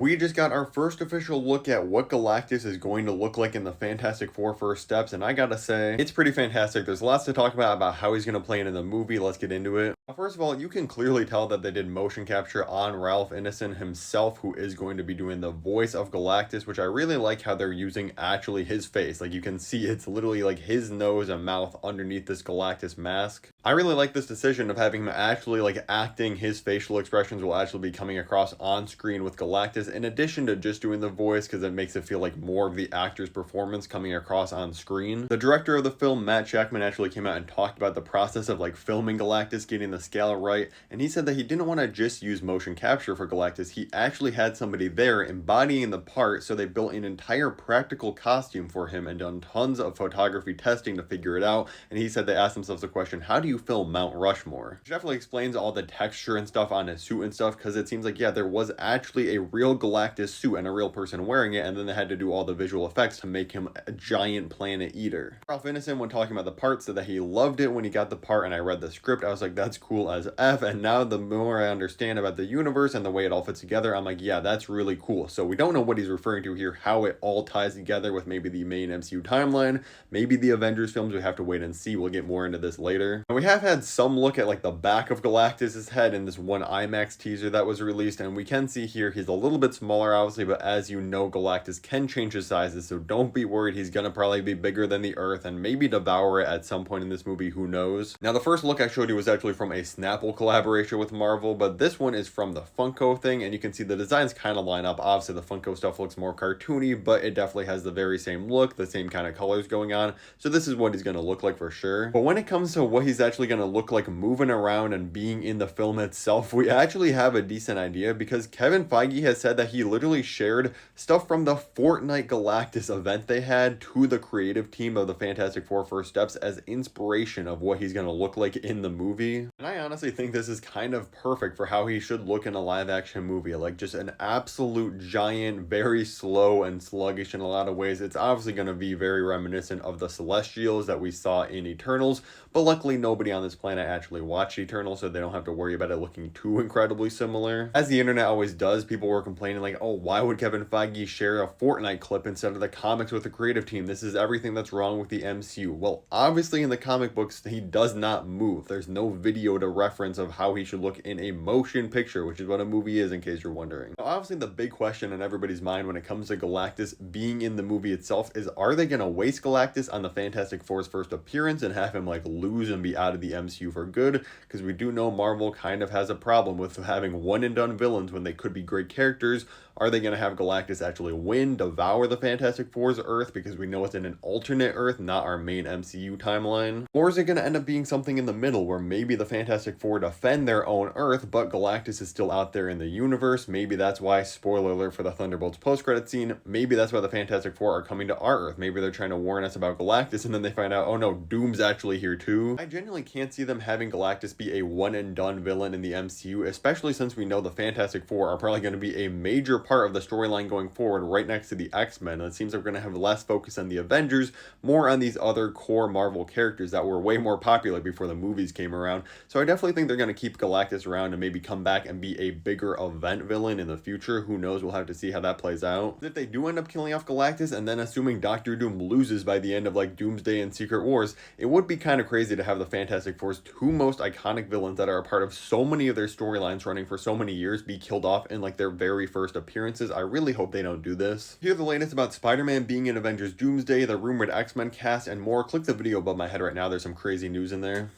We just got our first official look at what Galactus is going to look like in the Fantastic Four first steps, and I gotta say, it's pretty fantastic. There's lots to talk about how he's gonna play in the movie. Let's get into it. First of all, you can clearly tell that they did motion capture on Ralph Ineson himself, who is going to be doing the voice of Galactus, which I really like how they're using actually his face. Like you can see it's literally like his nose and mouth underneath this Galactus mask. I really like this decision of having him actually like acting his facial expressions will actually be coming across on screen with Galactus in addition to just doing the voice, because it makes it feel like more of the actor's performance coming across on screen. The director of the film, Matt Jackman, actually came out and talked about the process of like filming Galactus, getting the scale right, and he said that he didn't want to just use motion capture for Galactus. He actually had somebody there embodying the part, so they built an entire practical costume for him and done tons of photography testing to figure it out. And he said they asked themselves the question, how do you film Mount Rushmore? Which definitely explains all the texture and stuff on his suit and stuff, because it seems like, yeah, there was actually a real Galactus suit and a real person wearing it, and then they had to do all the visual effects to make him a giant planet eater. Ralph Ineson, when talking about the part, said that he loved it when he got the part, and I read the script, I was like, that's cool as F, and now the more I understand about the universe and the way it all fits together, I'm like, yeah, that's really cool. So we don't know what he's referring to here, how it all ties together with maybe the main MCU timeline, maybe the Avengers films. We have to wait and see. We'll get more into this later. And we have had some look at like the back of Galactus's head in this one IMAX teaser that was released, and we can see here he's a little bit smaller obviously, but as you know, Galactus can change his sizes, so don't be worried. He's gonna probably be bigger than the Earth and maybe devour it at some point in this movie, who knows. Now the first look I showed you was actually from a Snapple collaboration with Marvel, but this one is from the Funko thing, and you can see the designs kind of line up. Obviously the Funko stuff looks more cartoony, but it definitely has the very same look, the same kind of colors going on, so this is what he's gonna look like for sure. But when it comes to what he's actually gonna look like moving around and being in the film itself, we actually have a decent idea, because Kevin Feige has said that he literally shared stuff from the Fortnite Galactus event they had to the creative team of the Fantastic Four First Steps as inspiration of what he's going to look like in the movie. And I honestly think this is kind of perfect for how he should look in a live action movie. Like just an absolute giant, very slow and sluggish in a lot of ways. It's obviously going to be very reminiscent of the Celestials that we saw in Eternals, but luckily nobody on this planet actually watched Eternals, so they don't have to worry about it looking too incredibly similar. As the internet always does, people were complaining like, oh, why would Kevin Feige share a Fortnite clip instead of the comics with the creative team? This is everything that's wrong with the MCU. Well, obviously in the comic books, he does not move. There's no video to reference of how he should look in a motion picture, which is what a movie is, in case you're wondering. Now, obviously the big question in everybody's mind when it comes to Galactus being in the movie itself is, are they going to waste Galactus on the Fantastic Four's first appearance and have him like lose and be out of the MCU for good? Because we do know Marvel kind of has a problem with having one and done villains when they could be great characters. Are they going to have Galactus actually win, devour the Fantastic Four's Earth, because we know it's in an alternate Earth, not our main MCU timeline? Or is it going to end up being something in the middle, where maybe the Fantastic Four defend their own Earth, but Galactus is still out there in the universe? Maybe that's why, spoiler alert for the Thunderbolts post-credit scene, maybe that's why the Fantastic Four are coming to our Earth. Maybe they're trying to warn us about Galactus, and then they find out, oh no, Doom's actually here too. I genuinely can't see them having Galactus be a one-and-done villain in the MCU, especially since we know the Fantastic Four are probably going to be a major part of the storyline going forward, right next to the X-Men. And it seems like we're going to have less focus on the Avengers, more on these other core Marvel characters that were way more popular before the movies came around. So I definitely think they're going to keep Galactus around and maybe come back and be a bigger event villain in the future. Who knows? We'll have to see how that plays out. If they do end up killing off Galactus, and then assuming Doctor Doom loses by the end of like Doomsday and Secret Wars, it would be kind of crazy to have the Fantastic Four's two most iconic villains that are a part of so many of their storylines running for so many years be killed off in like their very first appearances. I really hope they don't do this. Hear the latest about Spider-Man being in Avengers Doomsday, the rumored X-Men cast, and more. Click the video above my head right now. There's some crazy news in there.